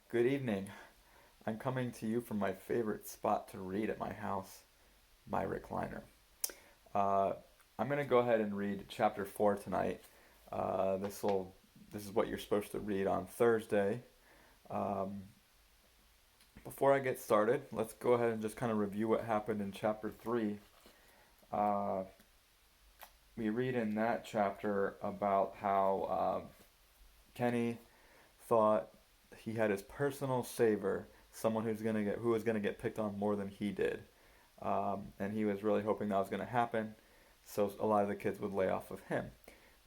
Good evening. I'm coming to you from my favorite spot to read at my house, my recliner. Uh, I'm gonna go ahead and read chapter 4 tonight. This is what you're supposed to read on Thursday. Um, Before I get started, let's go ahead and just kind of review what happened in chapter 3. Uh, we read in that chapter about how Kenny thought he had his personal saver, someone who was gonna get picked on more than he did. And he was really hoping that was going to happen, so a lot of the kids would lay off of him.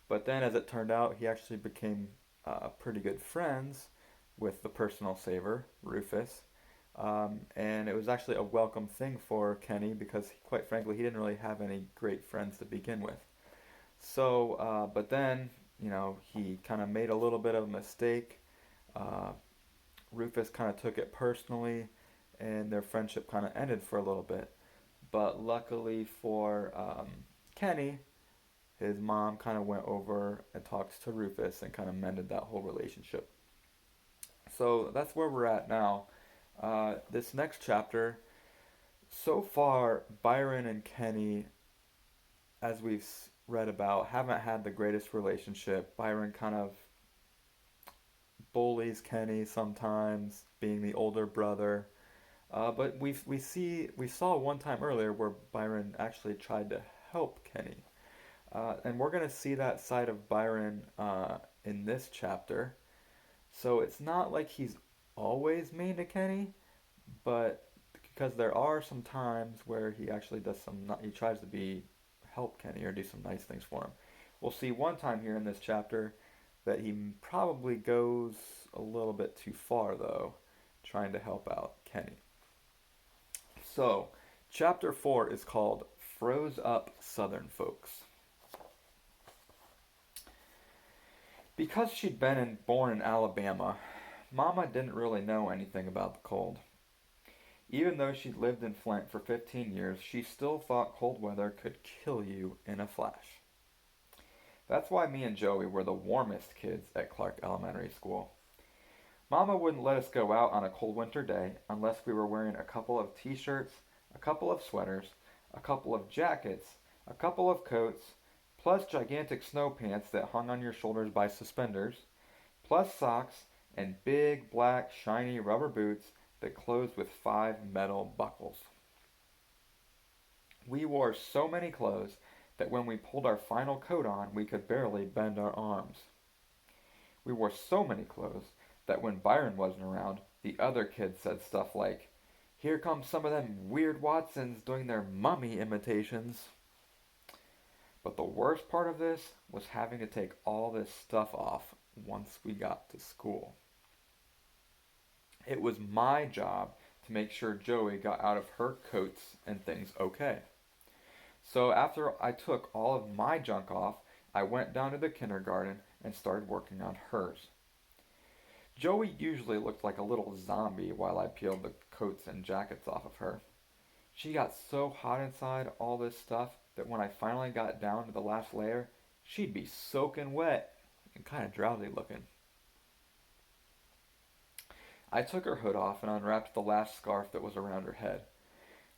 But then, as it turned out, he actually became pretty good friends with the personal saver, Rufus. And it was actually a welcome thing for Kenny because, quite frankly, he didn't really have any great friends to begin with. But then, he kind of made a little bit of a mistake. Uh, Rufus kind of took it personally, and their friendship kind of ended for a little bit. But luckily for Kenny, his mom kind of went over and talked to Rufus and kind of mended that whole relationship. So that's where we're at now. This next chapter, so far, Byron and Kenny, as we've read about, haven't had the greatest relationship. Byron kind of bullies Kenny sometimes, being the older brother. But we saw one time earlier where Byron actually tried to help Kenny, and we're gonna see that side of Byron in this chapter. So it's not like he's always mean to Kenny, but because there are some times where he actually does he tries to be help Kenny or do some nice things for him. We'll see one time here in this chapter that he probably goes a little bit too far though, trying to help out Kenny. So, chapter 4 is called Froze Up Southern Folks. Because she'd born in Alabama, Mama didn't really know anything about the cold. Even though she'd lived in Flint for 15 years, she still thought cold weather could kill you in a flash. That's why me and Joey were the warmest kids at Clark Elementary School. Mama wouldn't let us go out on a cold winter day unless we were wearing a couple of t-shirts, a couple of sweaters, a couple of jackets, a couple of coats, plus gigantic snow pants that hung on your shoulders by suspenders, plus socks and big black shiny rubber boots that closed with 5 metal buckles. We wore so many clothes that when we pulled our final coat on, we could barely bend our arms. We wore so many clothes that when Byron wasn't around, the other kids said stuff like, "Here come some of them weird Watsons doing their mummy imitations." But the worst part of this was having to take all this stuff off once we got to school. It was my job to make sure Joey got out of her coats and things okay. So after I took all of my junk off, I went down to the kindergarten and started working on hers. Joey usually looked like a little zombie while I peeled the coats and jackets off of her. She got so hot inside all this stuff that when I finally got down to the last layer, she'd be soaking wet and kind of drowsy looking. I took her hood off and unwrapped the last scarf that was around her head.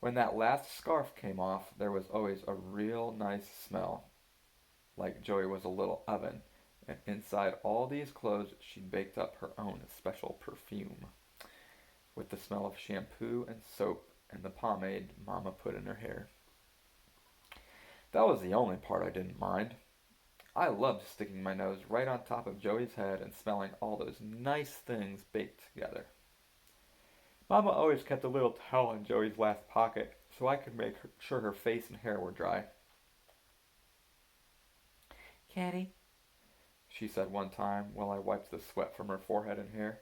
When that last scarf came off, there was always a real nice smell, like Joey was a little oven, and inside all these clothes she'd baked up her own special perfume, with the smell of shampoo and soap and the pomade Mama put in her hair. That was the only part I didn't mind. I loved sticking my nose right on top of Joey's head and smelling all those nice things baked together. Mama always kept a little towel in Joey's last pocket so I could make sure her face and hair were dry. "Kenny," she said one time while I wiped the sweat from her forehead and hair,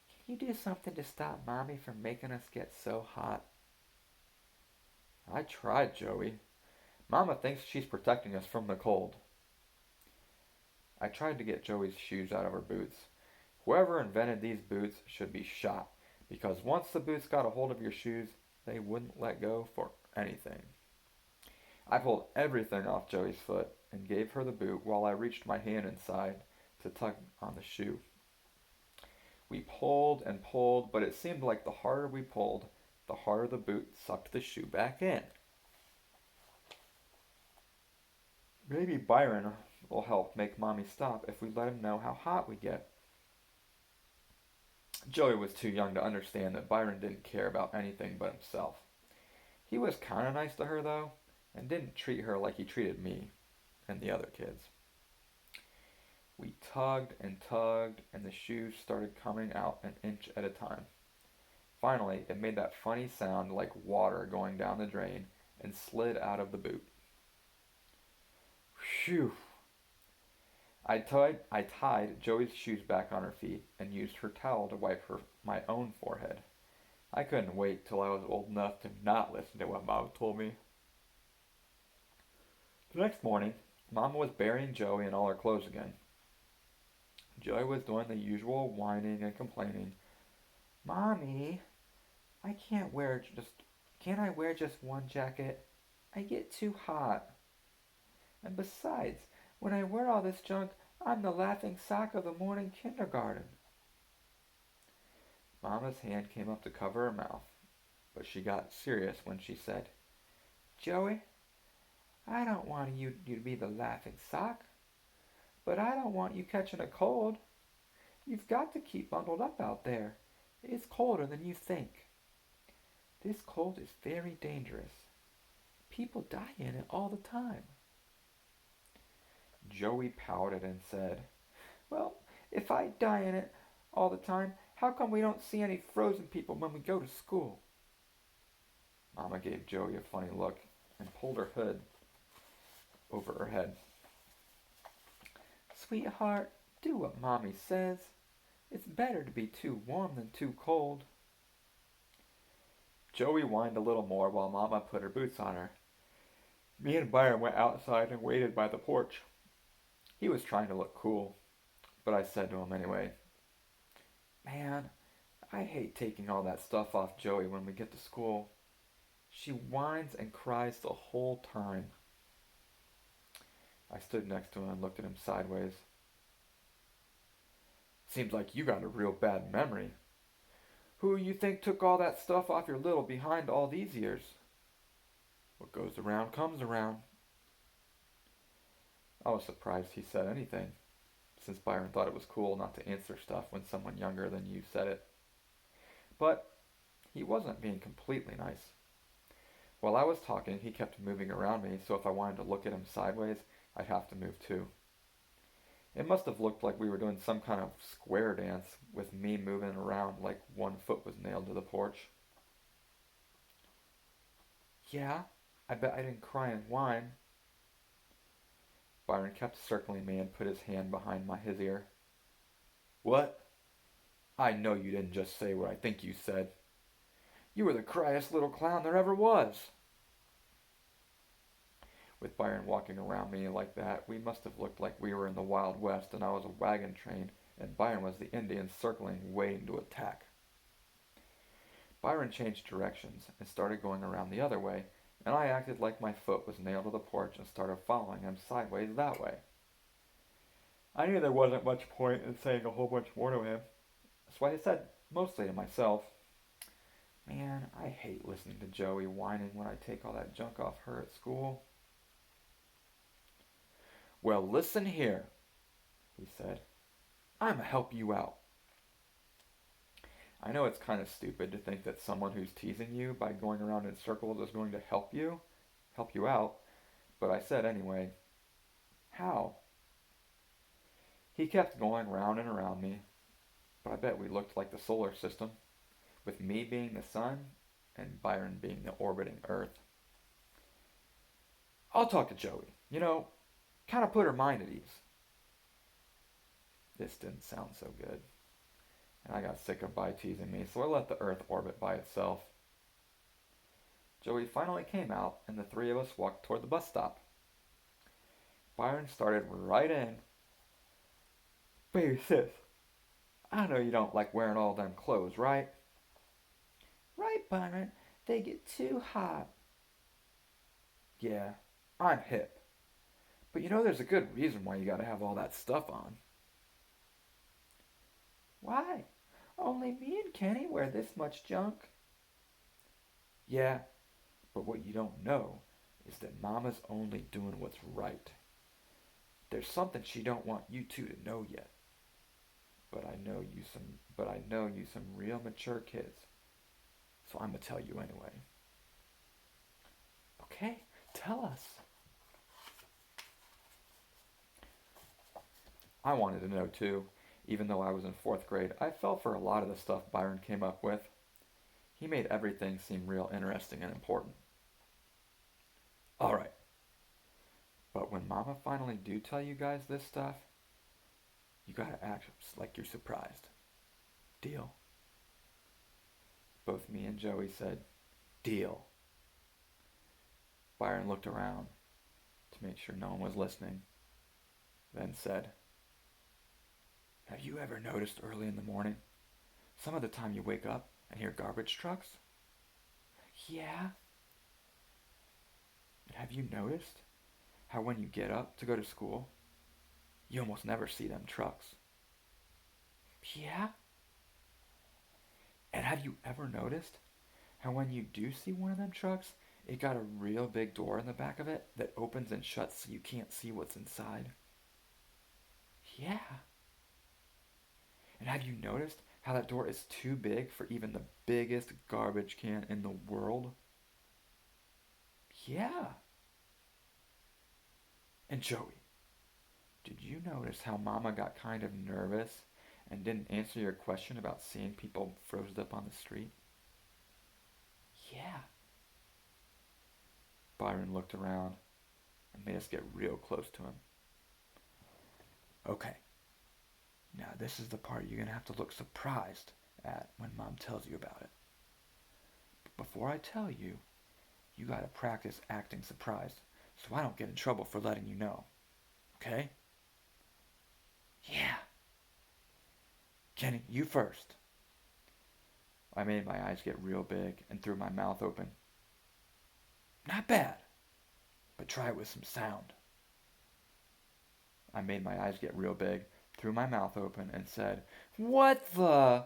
"can you do something to stop Mommy from making us get so hot?" "I tried, Joey. Mama thinks she's protecting us from the cold." I tried to get Joey's shoes out of her boots. Whoever invented these boots should be shot, because once the boots got a hold of your shoes, they wouldn't let go for anything. I pulled everything off Joey's foot and gave her the boot while I reached my hand inside to tug on the shoe. We pulled and pulled, but it seemed like the harder we pulled, the harder the boot sucked the shoe back in. Maybe Byron will help make Mommy stop if we let him know how hot we get. Joey was too young to understand that Byron didn't care about anything but himself. He was kind of nice to her, though, and didn't treat her like he treated me and the other kids. We tugged and tugged, and the shoes started coming out an inch at a time. Finally, it made that funny sound like water going down the drain and slid out of the boot. Phew! I tied Joey's shoes back on her feet and used her towel to wipe my own forehead. I couldn't wait till I was old enough to not listen to what Mom told me. The next morning, Mama was burying Joey in all her clothes again. Joey was doing the usual whining and complaining. Mommy, can't I wear just one jacket? I get too hot. And besides, when I wear all this junk, I'm the laughing stock of the morning kindergarten. Mama's hand came up to cover her mouth, but she got serious when she said, Joey, I don't want you to be the laughing stock, but I don't want you catching a cold. You've got to keep bundled up out there. It's colder than you think. This cold is very dangerous. People die in it all the time. Joey pouted and said, Well, if I die in it all the time, how come we don't see any frozen people when we go to school? Mama gave Joey a funny look and pulled her hood over her head. Sweetheart, do what Mommy says. It's better to be too warm than too cold. Joey whined a little more while Mama put her boots on her. Me and Byron went outside and waited by the porch. He was trying to look cool, but I said to him anyway, Man, I hate taking all that stuff off Joey when we get to school. She whines and cries the whole time. I stood next to him and looked at him sideways. Seems like you got a real bad memory. Who you think took all that stuff off your little behind all these years? What goes around comes around. I was surprised he said anything, since Byron thought it was cool not to answer stuff when someone younger than you said it. But he wasn't being completely nice. While I was talking, he kept moving around me, so if I wanted to look at him sideways, I'd have to move too. It must have looked like we were doing some kind of square dance with me moving around like one foot was nailed to the porch. Yeah, I bet I didn't cry and whine. Byron kept circling me and put his hand behind his ear. What? I know you didn't just say what I think you said. You were the criest little clown there ever was. With Byron walking around me like that, we must have looked like we were in the Wild West and I was a wagon train and Byron was the Indian circling, waiting to attack. Byron changed directions and started going around the other way, and I acted like my foot was nailed to the porch and started following him sideways that way. I knew there wasn't much point in saying a whole bunch more to him, so I said mostly to myself, Man, I hate listening to Joey whining when I take all that junk off her at school. Well, listen here, he said. I'ma help you out. I know it's kind of stupid to think that someone who's teasing you by going around in circles is going to help you out, but I said anyway, How? He kept going round and around me, but I bet we looked like the solar system, with me being the sun and Byron being the orbiting Earth. I'll talk to Joey, kind of put her mind at ease. This didn't sound so good, and I got sick of By teasing me, so I let the Earth orbit by itself. Joey finally came out, and the three of us walked toward the bus stop. Byron started right in. Baby sis, I know you don't like wearing all them clothes, right? Right, Byron. They get too hot. Yeah, I'm hip. But there's a good reason why you gotta have all that stuff on. Why? Only me and Kenny wear this much junk. Yeah, but what you don't know is that Mama's only doing what's right. There's something she don't want you two to know yet. But I know you some real mature kids. So I'm gonna tell you anyway. Okay, tell us. I wanted to know too. Even though I was in fourth grade, I fell for a lot of the stuff Byron came up with. He made everything seem real interesting and important. Alright, but when Mama finally do tell you guys this stuff, you gotta act like you're surprised. Deal? Both me and Joey said, Deal. Byron looked around to make sure no one was listening, then said, Have you ever noticed early in the morning, some of the time you wake up and hear garbage trucks? Yeah. And have you noticed how when you get up to go to school, you almost never see them trucks? Yeah. And have you ever noticed how when you do see one of them trucks, it got a real big door in the back of it that opens and shuts so you can't see what's inside? Yeah. And have you noticed how that door is too big for even the biggest garbage can in the world? Yeah. And Joey, did you notice how Mama got kind of nervous and didn't answer your question about seeing people frozen up on the street? Yeah. Byron looked around and made us get real close to him. Okay, now this is the part you're going to have to look surprised at when Mom tells you about it. But before I tell you, you got to practice acting surprised so I don't get in trouble for letting you know. Okay? Yeah. Kenny, you first. I made my eyes get real big and threw my mouth open. Not bad, but try it with some sound. I made my eyes get real big, threw my mouth open, and said, What the?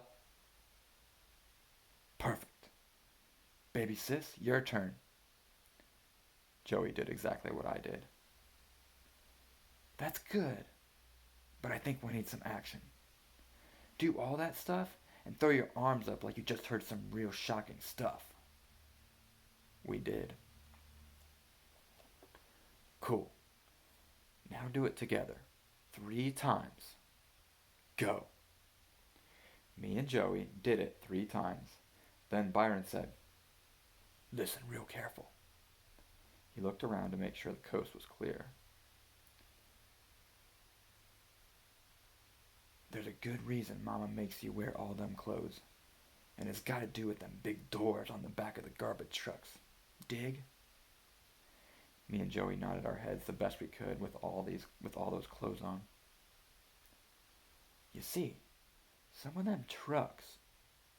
Perfect. Baby sis, your turn. Joey did exactly what I did. That's good, but I think we need some action. Do all that stuff and throw your arms up like you just heard some real shocking stuff. We did. Cool. Now do it together. 3 times. Go. Me and Joey did it 3 times. Then Byron said, Listen real careful. He looked around to make sure the coast was clear. There's a good reason Mama makes you wear all them clothes. And it's got to do with them big doors on the back of the garbage trucks. Dig? Me and Joey nodded our heads the best we could with all those clothes on. You see, some of them trucks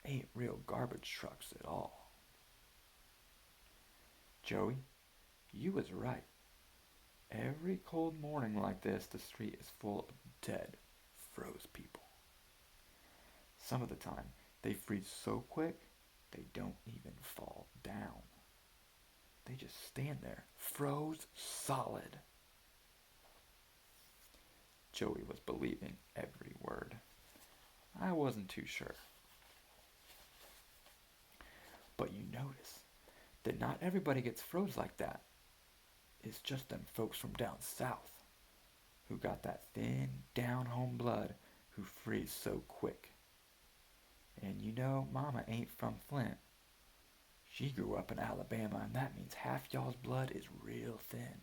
ain't real garbage trucks at all. Joey, you was right. Every cold morning like this, the street is full of dead, froze people. Some of the time, they freeze so quick, they don't even fall down. They just stand there, froze solid. Joey was believing every word. I wasn't too sure. But you notice that not everybody gets froze like that. It's just them folks from down south who got that thin, down-home blood who freeze so quick. And you know, Mama ain't from Flint. She grew up in Alabama, and that means half y'all's blood is real thin.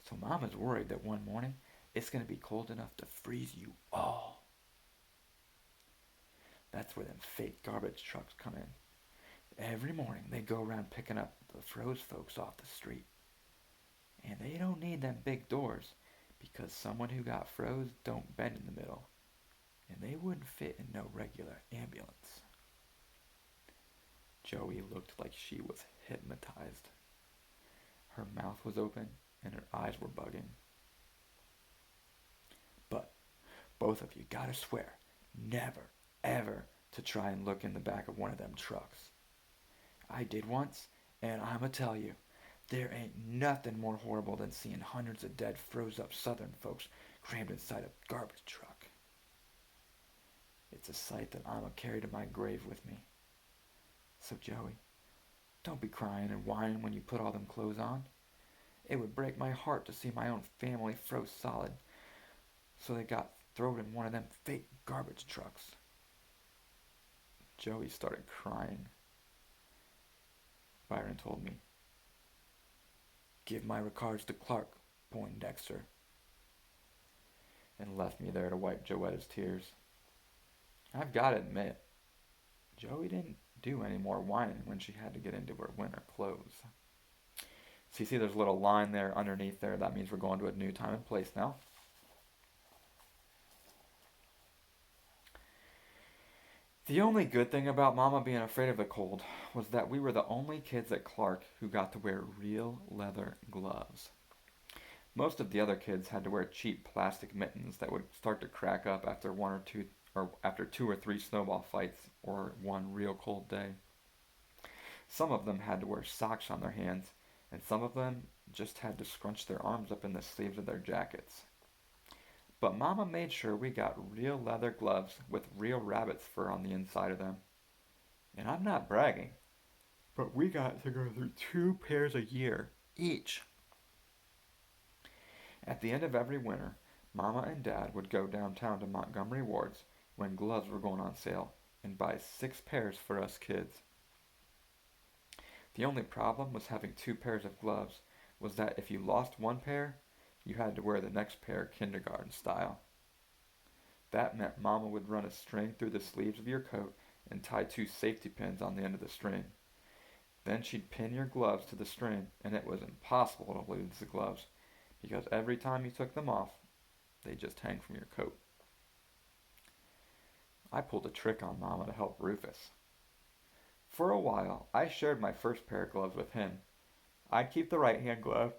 So Mama's worried that one morning it's going to be cold enough to freeze you all. That's where them fake garbage trucks come in. Every morning they go around picking up the froze folks off the street. And they don't need them big doors because someone who got froze don't bend in the middle. And they wouldn't fit in no regular ambulance. Joey looked like she was hypnotized. Her mouth was open and her eyes were bugging. But both of you gotta swear never, ever to try and look in the back of one of them trucks. I did once, and I'ma tell you, there ain't nothing more horrible than seeing hundreds of dead, froze up Southern folks crammed inside a garbage truck. It's a sight that I'ma carry to my grave with me. So, Joey, don't be crying and whining when you put all them clothes on. It would break my heart to see my own family froze solid, so they got thrown in one of them fake garbage trucks. Joey started crying. Byron told me, "Give my regards to Clark, Poindexter," and left me there to wipe Joetta's tears. I've got to admit, Joey didn't do any more whining when she had to get into her winter clothes. So you see there's a little line there underneath there. That means we're going to a new time and place now. The only good thing about Mama being afraid of the cold was that we were the only kids at Clark who got to wear real leather gloves. Most of the other kids had to wear cheap plastic mittens that would start to crack up after after 2 or 3 snowball fights or one real cold day. Some of them had to wear socks on their hands, and some of them just had to scrunch their arms up in the sleeves of their jackets. But Mama made sure we got real leather gloves with real rabbit's fur on the inside of them. And I'm not bragging, but we got to go through 2 pairs a year each. At the end of every winter, Mama and Dad would go downtown to Montgomery Ward's when gloves were going on sale and buy 6 pairs for us kids. The only problem with having 2 pairs of gloves was that if you lost one pair, you had to wear the next pair kindergarten style. That meant Mama would run a string through the sleeves of your coat and tie 2 safety pins on the end of the string. Then she'd pin your gloves to the string, and it was impossible to lose the gloves, because every time you took them off, they just hang from your coat. I pulled a trick on Mama to help Rufus. For a while, I shared my first pair of gloves with him. I'd keep the right hand glove,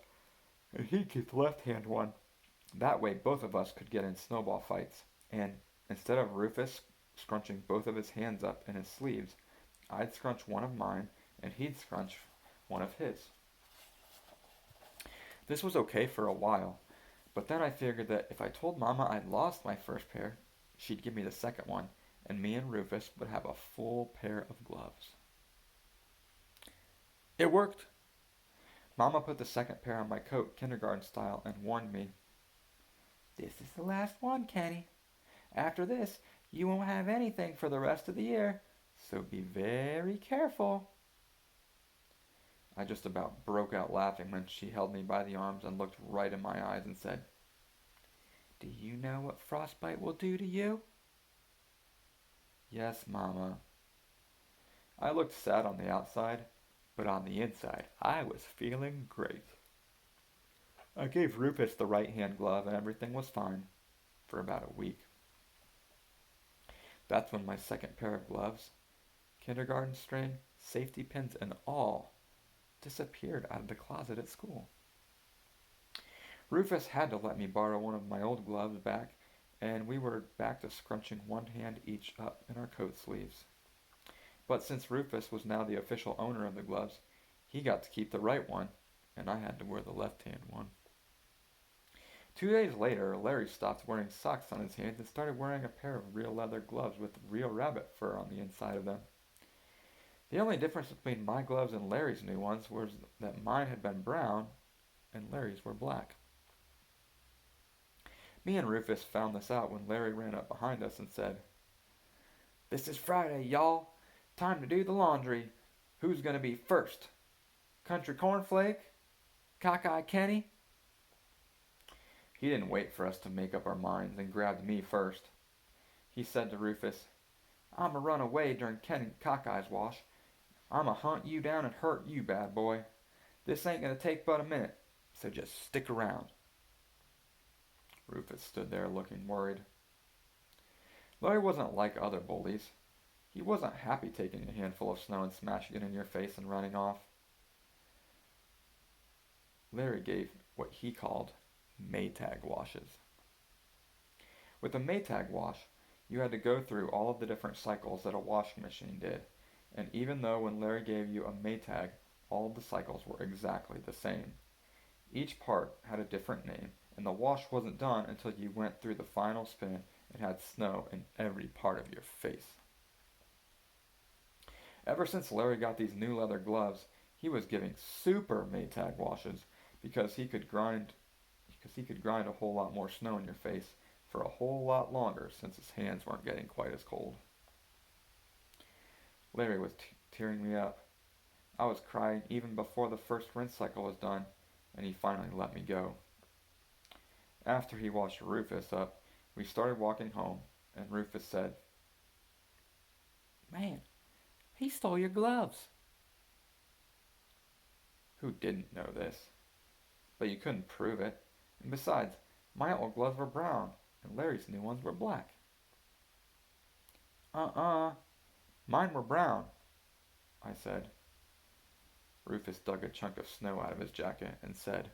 and he'd keep the left hand one. That way both of us could get in snowball fights, and instead of Rufus scrunching both of his hands up in his sleeves, I'd scrunch one of mine, and he'd scrunch one of his. This was okay for a while, but then I figured that if I told Mama I'd lost my first pair, she'd give me the second one, and me and Rufus would have a full pair of gloves. It worked. Mama put the second pair on my coat, kindergarten style, and warned me, "This is the last one, Kenny. After this, you won't have anything for the rest of the year, so be very careful." I just about broke out laughing when she held me by the arms and looked right in my eyes and said, "Do you know what frostbite will do to you?" "Yes, Mama." I looked sad on the outside, but on the inside, I was feeling great. I gave Rufus the right-hand glove and everything was fine for about a week. That's when my second pair of gloves, kindergarten string, safety pins, and all disappeared out of the closet at school. Rufus had to let me borrow one of my old gloves back, and we were back to scrunching one hand each up in our coat sleeves. But since Rufus was now the official owner of the gloves, he got to keep the right one, and I had to wear the left-hand one. 2 days later, Larry stopped wearing socks on his hands and started wearing a pair of real leather gloves with real rabbit fur on the inside of them. The only difference between my gloves and Larry's new ones was that mine had been brown and Larry's were black. Me and Rufus found this out when Larry ran up behind us and said, "This is Friday, y'all. Time to do the laundry. Who's gonna be first? Country Cornflake? Cockeye Kenny?" He didn't wait for us to make up our minds and grabbed me first. He said to Rufus, "I'ma run away during Kenny and Cockeye's wash. I'ma hunt you down and hurt you, bad boy. This ain't gonna take but a minute, so just stick around." Rufus stood there looking worried. Larry wasn't like other bullies. He wasn't happy taking a handful of snow and smashing it in your face and running off. Larry gave what he called Maytag washes. With a Maytag wash, You had to go through all of the different cycles that a washing machine did, and even though when Larry gave you a Maytag, all of the cycles were exactly the same. Each part had a different name, and the wash wasn't done until you went through the final spin and had snow in every part of your face. Ever since Larry got these new leather gloves, he was giving super Maytag washes because he could grind a whole lot more snow in your face for a whole lot longer since his hands weren't getting quite as cold. Larry was tearing me up. I was crying even before the first rinse cycle was done, and he finally let me go. After he washed Rufus up, we started walking home, and Rufus said, "Man, he stole your gloves." Who didn't know this? But you couldn't prove it. And besides, my old gloves were brown, and Larry's new ones were black. Uh-uh, mine were brown, I said. Rufus dug a chunk of snow out of his jacket and said,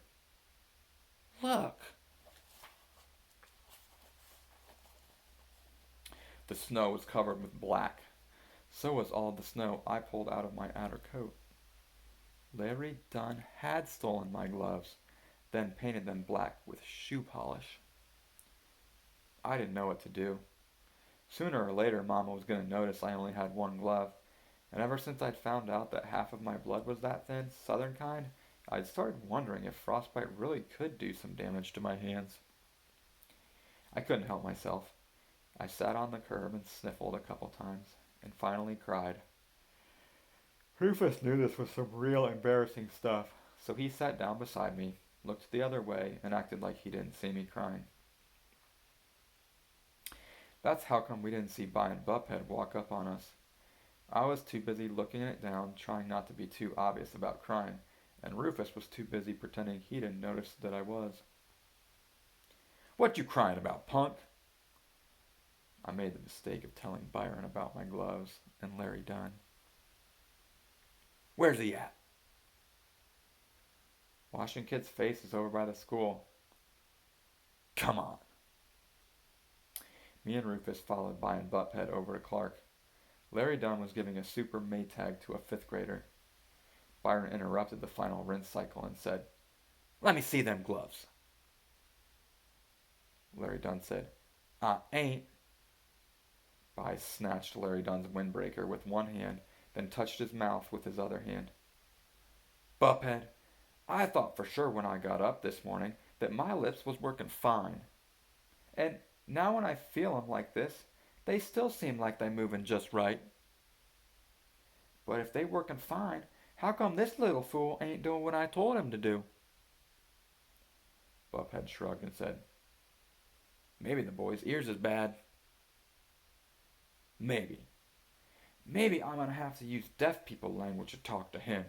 "Look." The snow was covered with black. So was all the snow I pulled out of my outer coat. Larry Dunn had stolen my gloves, then painted them black with shoe polish. I didn't know what to do. Sooner or later, Mama was going to notice I only had one glove, and ever since I'd found out that half of my blood was that thin, southern kind, I'd started wondering if frostbite really could do some damage to my hands. I couldn't help myself. I sat on the curb and sniffled a couple times, and finally cried. Rufus knew this was some real embarrassing stuff, so he sat down beside me, looked the other way, and acted like he didn't see me crying. That's how come we didn't see Byron Buphead walk up on us. I was too busy looking it down, trying not to be too obvious about crying, and Rufus was too busy pretending he didn't notice that I was. "What you crying about, punk?" I made the mistake of telling Byron about my gloves and Larry Dunn. "Where's he at?" "Washing Kid's face is over by the school." "Come on." Me and Rufus followed Byron Butthead over to Clark. Larry Dunn was giving a super Maytag to a 5th grader. Byron interrupted the final rinse cycle and said, "Let me see them gloves." Larry Dunn said, "I ain't." By snatched Larry Dunn's windbreaker with one hand, then touched his mouth with his other hand. "Buphead, I thought for sure when I got up this morning that my lips was working fine. And now when I feel 'em like this, they still seem like they moving just right. But if they working fine, how come this little fool ain't doing what I told him to do?" Buphead shrugged and said, "Maybe the boy's ears is bad." "Maybe. Maybe I'm gonna have to use deaf people language to talk to him.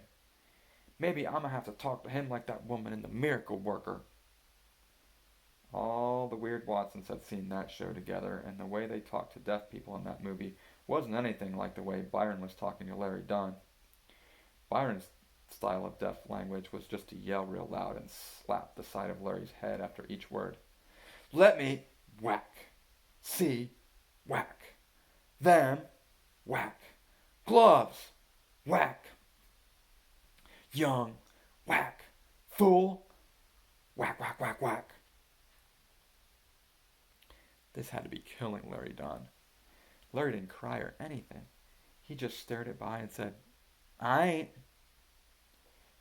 Maybe I'm gonna have to talk to him like that woman in The Miracle Worker." All the weird Watsons had seen that show together, and the way they talked to deaf people in that movie wasn't anything like the way Byron was talking to Larry Dunn. Byron's style of deaf language was just to yell real loud and slap the side of Larry's head after each word. "Let me whack. See, whack. Them, whack. Gloves, whack. Young, whack. Fool, whack, whack, whack, whack." This had to be killing Larry Dunn. Larry didn't cry or anything. He just stared at By and said, "I ain't."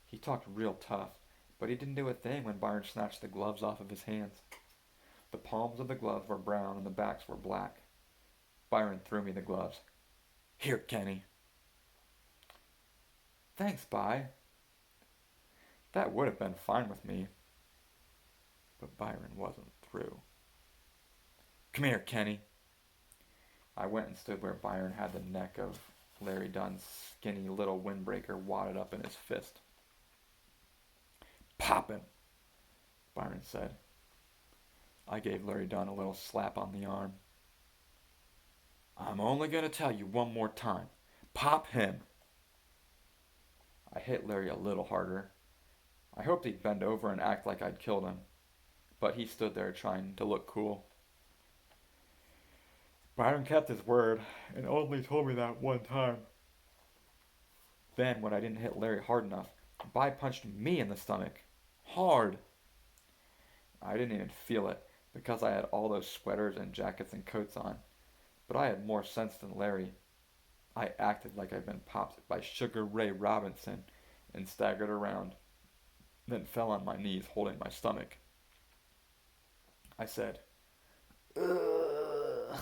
He talked real tough, but he didn't do a thing when Byron snatched the gloves off of his hands. The palms of the gloves were brown and the backs were black. Byron threw me the gloves. "Here, Kenny." "Thanks, By." That would have been fine with me, but Byron wasn't through. "Come here, Kenny." I went and stood where Byron had the neck of Larry Dunn's skinny little windbreaker wadded up in his fist. "Pop him," Byron said. I gave Larry Dunn a little slap on the arm. "I'm only going to tell you one more time. Pop him." I hit Larry a little harder. I hoped he'd bend over and act like I'd killed him, but he stood there trying to look cool. Byron kept his word and only told me that one time. Then, when I didn't hit Larry hard enough, By punched me in the stomach. Hard. I didn't even feel it because I had all those sweaters and jackets and coats on. But I had more sense than Larry. I acted like I'd been popped by Sugar Ray Robinson and staggered around, then fell on my knees holding my stomach. I said, "Ugh."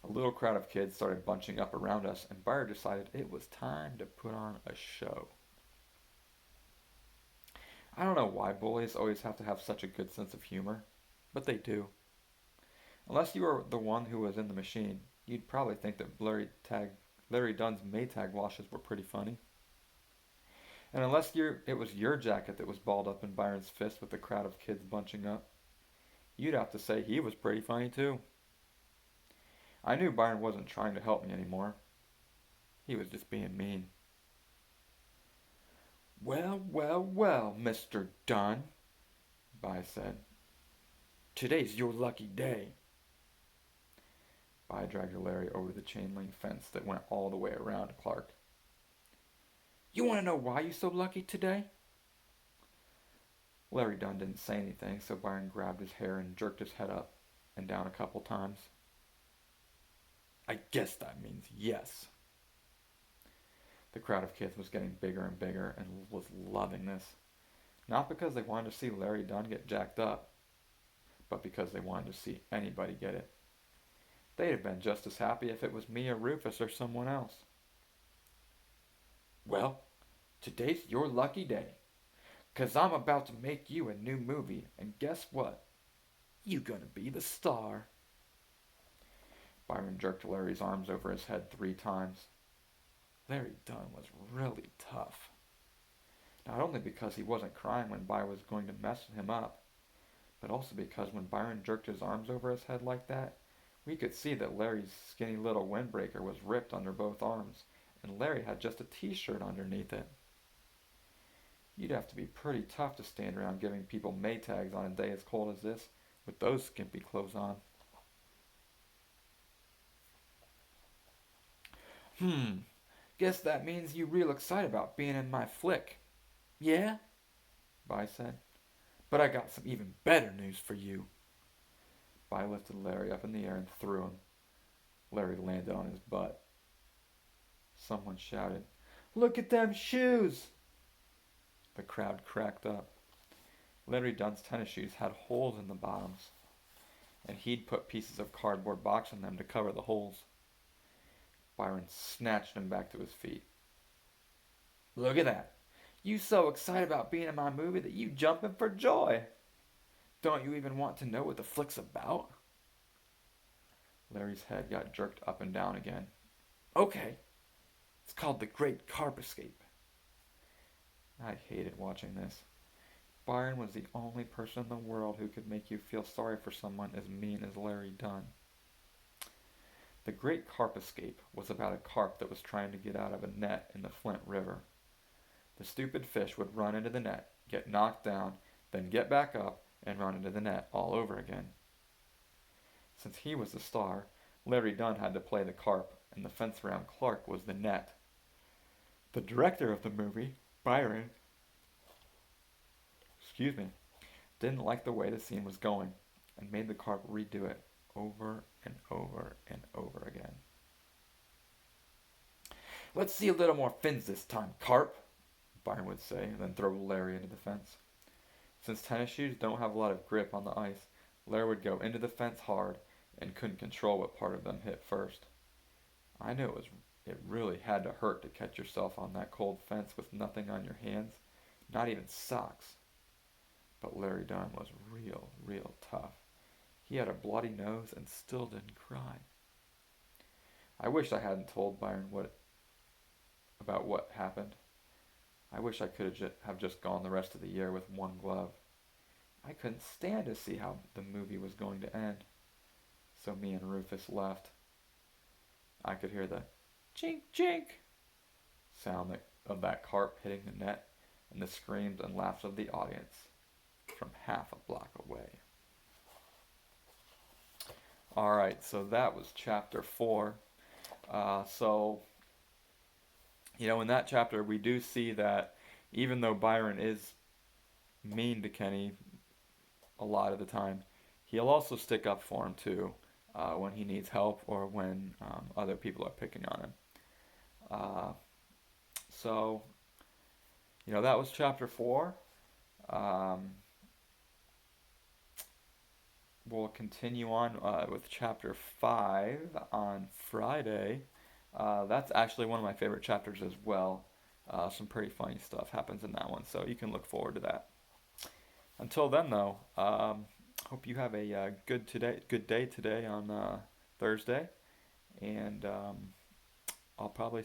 A little crowd of kids started bunching up around us, and Byron decided it was time to put on a show. I don't know why bullies always have to have such a good sense of humor, but they do. Unless you were the one who was in the machine, you'd probably think that Larry Dunn's Maytag washes were pretty funny. And unless it was your jacket that was balled up in Byron's fist with a crowd of kids bunching up, you'd have to say he was pretty funny too. I knew Byron wasn't trying to help me anymore. He was just being mean. "Well, well, well, Mr. Dunn," By said. "Today's your lucky day." By dragged Larry over the chain link fence that went all the way around Clark. "You want to know why you're so lucky today?" Larry Dunn didn't say anything, so Byron grabbed his hair and jerked his head up and down a couple times. "I guess that means yes." The crowd of kids was getting bigger and bigger and was loving this. Not because they wanted to see Larry Dunn get jacked up, but because they wanted to see anybody get it. They'd have been just as happy if it was me or Rufus or someone else. "Well, today's your lucky day, 'cause I'm about to make you a new movie, and guess what? You gonna be the star." Byron jerked Larry's arms over his head 3 times. Larry Dunn was really tough. Not only because he wasn't crying when Byron was going to mess him up, but also because when Byron jerked his arms over his head like that, we could see that Larry's skinny little windbreaker was ripped under both arms, and Larry had just a t-shirt underneath it. You'd have to be pretty tough to stand around giving people Maytags on a day as cold as this, with those skimpy clothes on. Guess that means you real excited about being in my flick. Yeah? By said. But I got some even better news for you. By lifted Larry up in the air and threw him. Larry landed on his butt. Someone shouted, "Look at them shoes!" The crowd cracked up. Larry Dunn's tennis shoes had holes in the bottoms, and he'd put pieces of cardboard box in them to cover the holes. Byron snatched him back to his feet. "Look at that! You so excited about being in my movie that you jumping for joy! Don't you even want to know what the flick's about?" Larry's head got jerked up and down again. "Okay, it's called The Great Carp Escape." I hated watching this. Byron was the only person in the world who could make you feel sorry for someone as mean as Larry Dunn. The Great Carp Escape was about a carp that was trying to get out of a net in the Flint River. The stupid fish would run into the net, get knocked down, then get back up and run into the net all over again. Since he was the star, Larry Dunn had to play the carp, and the fence around Clark was the net. The director of the movie, Byron, didn't like the way the scene was going, and made the carp redo it over and over and over again. "Let's see a little more fins this time, carp," Byron would say, and then throw Larry into the fence. Since tennis shoes don't have a lot of grip on the ice, Larry would go into the fence hard and couldn't control what part of them hit first. I knew it really had to hurt to catch yourself on that cold fence with nothing on your hands, not even socks. But Larry Dunn was real tough. He had a bloody nose and still didn't cry. I wish I hadn't told Byron about what happened. I wish I could have just gone the rest of the year with one glove. I couldn't stand to see how the movie was going to end. So me and Rufus left. I could hear the chink chink sound of that carp hitting the net and the screams and laughs of the audience from half a block away. All right, so that was chapter 4. So, in that chapter, we do see that even though Byron is mean to Kenny a lot of the time, he'll also stick up for him too when he needs help or when other people are picking on him. Uh, so, that was chapter 4. Um, we'll continue on with chapter 5 on Friday. That's actually one of my favorite chapters as well. Some pretty funny stuff happens in that one, so you can look forward to that. Until then, though, hope you have a good day today on Thursday, and I'll probably